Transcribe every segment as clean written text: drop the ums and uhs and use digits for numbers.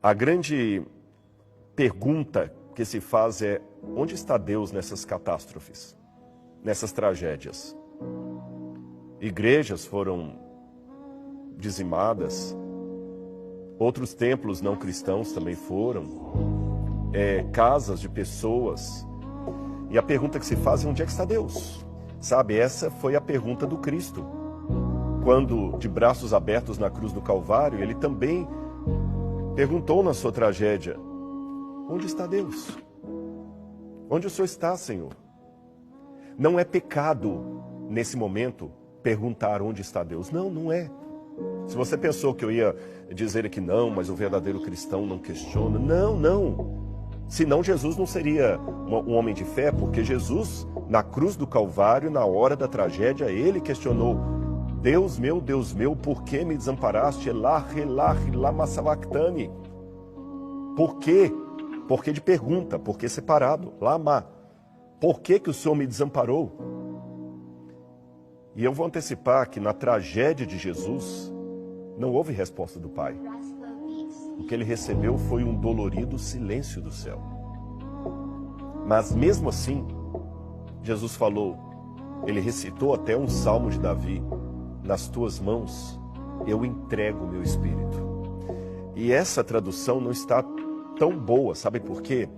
A grande pergunta que se faz é: onde está Deus nessas catástrofes, nessas tragédias? Igrejas foram dizimadas, outros templos não cristãos também foram, casas de pessoas. E a pergunta que se faz é: onde é que está Deus? Sabe, essa foi a pergunta do Cristo. Quando, de braços abertos na cruz do Calvário, ele também perguntou na sua tragédia: onde está Deus? Onde o Senhor está, Senhor? Não é pecado, nesse momento, perguntar onde está Deus. Não, não é. Se você pensou que eu ia dizer que não, mas o verdadeiro cristão não questiona. Não, não. Senão Jesus não seria um homem de fé, porque Jesus, na cruz do Calvário, na hora da tragédia, ele questionou: Deus meu, por que me desamparaste? Elá, lama sabachthani. Por quê? Por que de pergunta? Por que separado? Lama. Por que o Senhor me desamparou? E eu vou antecipar que na tragédia de Jesus, não houve resposta do Pai. O que ele recebeu foi um dolorido silêncio do céu. Mas mesmo assim, Jesus falou, ele recitou até um salmo de Davi: nas tuas mãos eu entrego o meu espírito. E essa tradução não está tão boa, sabe por quê?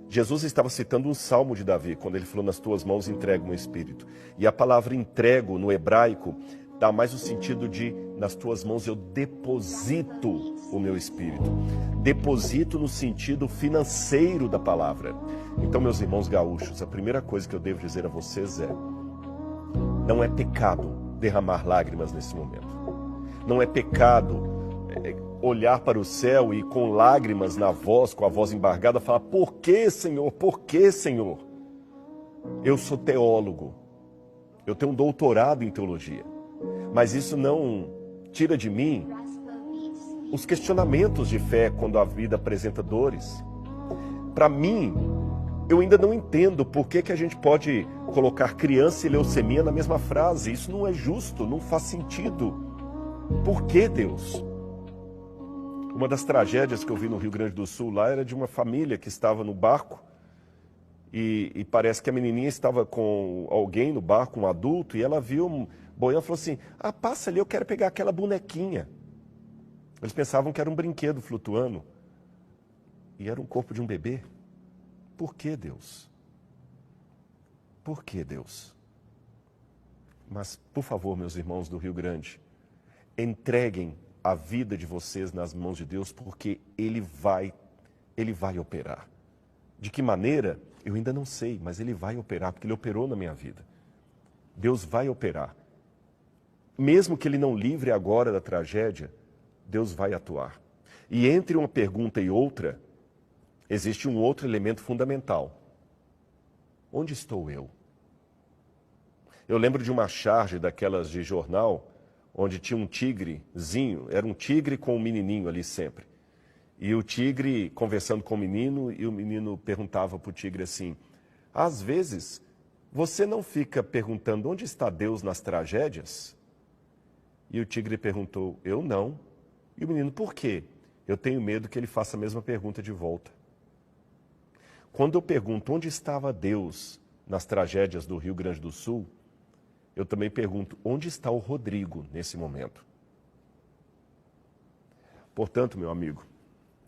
Jesus estava citando um salmo de Davi, quando ele falou: nas tuas mãos entrego o meu espírito. E a palavra entrego, no hebraico, dá mais o sentido de: nas tuas mãos eu deposito o meu espírito. Deposito no sentido financeiro da palavra. Então, meus irmãos gaúchos, a primeira coisa que eu devo dizer a vocês é: não é pecado derramar lágrimas nesse momento. Não é pecado olhar para o céu e com lágrimas na voz, com a voz embargada, falar: por que, Senhor? Por que, Senhor? Eu sou teólogo. Eu tenho um doutorado em teologia. Mas isso não tira de mim os questionamentos de fé quando a vida apresenta dores. Para mim, eu ainda não entendo por que a gente pode colocar criança e leucemia na mesma frase. Isso não é justo, não faz sentido. Por que, Deus? Uma das tragédias que eu vi no Rio Grande do Sul lá era de uma família que estava no barco e parece que a menininha estava com alguém no barco, um adulto, e ela viu boiando e falou assim: ah, passa ali, eu quero pegar aquela bonequinha. Eles pensavam que era um brinquedo flutuando e era um corpo de um bebê. Por que, Deus? Por que, Deus? Mas, por favor, meus irmãos do Rio Grande, entreguem a vida de vocês nas mãos de Deus, porque Ele vai operar. De que maneira? Eu ainda não sei, mas Ele vai operar, porque Ele operou na minha vida. Deus vai operar. Mesmo que Ele não livre agora da tragédia, Deus vai atuar. E entre uma pergunta e outra, existe um outro elemento fundamental. Onde estou eu? Eu lembro de uma charge daquelas de jornal, onde tinha um tigrezinho, era um tigre com um menininho ali sempre. E o tigre conversando com o menino, e o menino perguntava para o tigre assim: às vezes, você não fica perguntando onde está Deus nas tragédias? E o tigre perguntou: eu não. E o menino: por quê? Eu tenho medo que ele faça a mesma pergunta de volta. Quando eu pergunto onde estava Deus nas tragédias do Rio Grande do Sul, eu também pergunto: onde está o Rodrigo nesse momento? Portanto, meu amigo,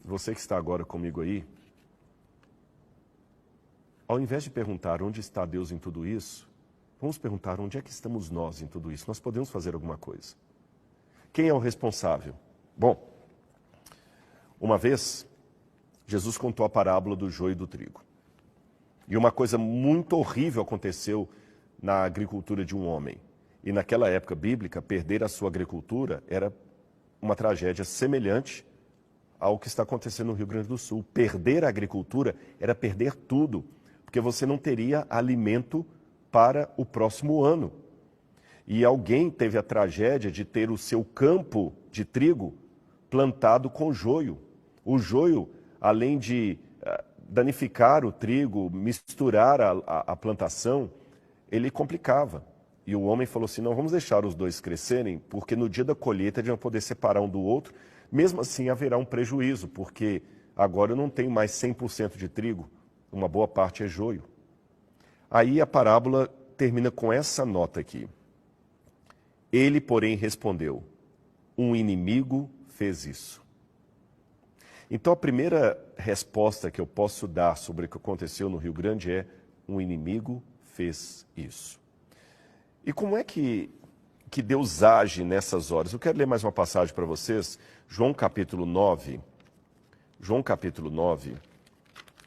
você que está agora comigo aí, ao invés de perguntar onde está Deus em tudo isso, vamos perguntar onde é que estamos nós em tudo isso. Nós podemos fazer alguma coisa. Quem é o responsável? Bom, uma vez, Jesus contou a parábola do joio e do trigo. E uma coisa muito horrível aconteceu na agricultura de um homem. E naquela época bíblica, perder a sua agricultura era uma tragédia semelhante ao que está acontecendo no Rio Grande do Sul. Perder a agricultura era perder tudo, porque você não teria alimento para o próximo ano. E alguém teve a tragédia de ter o seu campo de trigo plantado com joio. O joio, além de danificar o trigo, misturar a plantação, ele complicava. E o homem falou assim: não, vamos deixar os dois crescerem, porque no dia da colheita eles vão poder separar um do outro, mesmo assim haverá um prejuízo, porque agora eu não tenho mais 100% de trigo, uma boa parte é joio. Aí a parábola termina com essa nota aqui. Ele, porém, respondeu, um inimigo fez isso. Então a primeira resposta que eu posso dar sobre o que aconteceu no Rio Grande é, um inimigo fez isso. E como é que Deus age nessas horas? Eu quero ler mais uma passagem para vocês, João capítulo 9,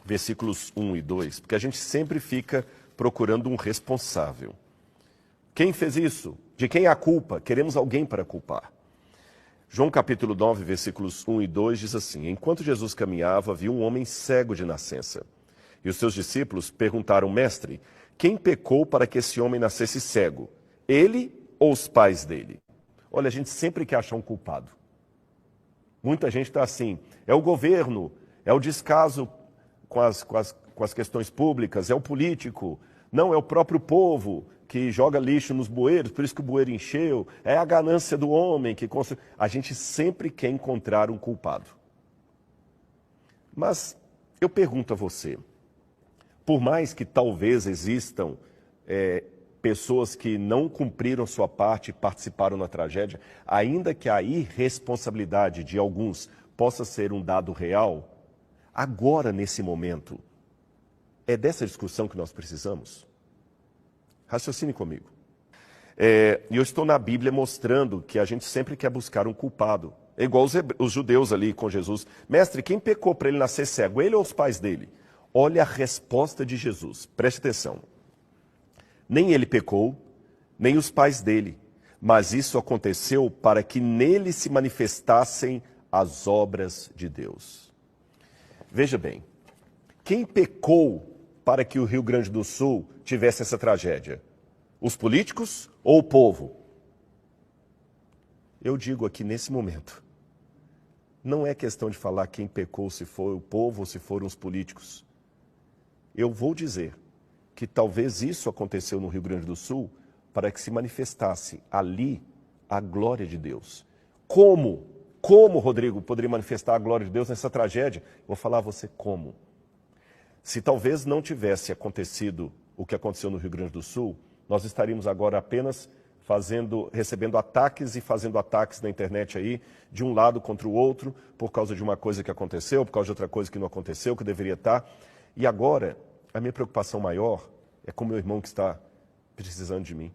versículos 1 e 2, porque a gente sempre fica procurando um responsável. Quem fez isso? De quem é a culpa? Queremos alguém para culpar. João capítulo 9, versículos 1 e 2 diz assim, enquanto Jesus caminhava, viu um homem cego de nascença. E os seus discípulos perguntaram, mestre, quem pecou para que esse homem nascesse cego? Ele ou os pais dele? Olha, a gente sempre quer achar um culpado. Muita gente está assim, é o governo, é o descaso com as questões públicas, é o político, não, é o próprio povo que joga lixo nos bueiros, por isso que o bueiro encheu, é a ganância do homem que construiu. A gente sempre quer encontrar um culpado. Mas eu pergunto a você, por mais que talvez existam pessoas que não cumpriram sua parte e participaram na tragédia, ainda que a irresponsabilidade de alguns possa ser um dado real, agora, nesse momento, é dessa discussão que nós precisamos? Raciocine comigo. E eu estou na Bíblia mostrando que a gente sempre quer buscar um culpado. É igual os judeus ali com Jesus. Mestre, quem pecou para ele nascer cego? Ele ou os pais dele? Olha a resposta de Jesus. Preste atenção. Nem ele pecou, nem os pais dele. Mas isso aconteceu para que nele se manifestassem as obras de Deus. Veja bem, quem pecou para que o Rio Grande do Sul tivesse essa tragédia? Os políticos ou o povo? Eu digo aqui nesse momento, não é questão de falar quem pecou, se foi o povo ou se foram os políticos. Eu vou dizer que talvez isso aconteceu no Rio Grande do Sul para que se manifestasse ali a glória de Deus. Como, Rodrigo, poderia manifestar a glória de Deus nessa tragédia? Vou falar a você como. Se talvez não tivesse acontecido o que aconteceu no Rio Grande do Sul, nós estaríamos agora apenas recebendo ataques e fazendo ataques na internet aí, de um lado contra o outro, por causa de uma coisa que aconteceu, por causa de outra coisa que não aconteceu, que deveria estar. E agora, a minha preocupação maior é com o meu irmão que está precisando de mim.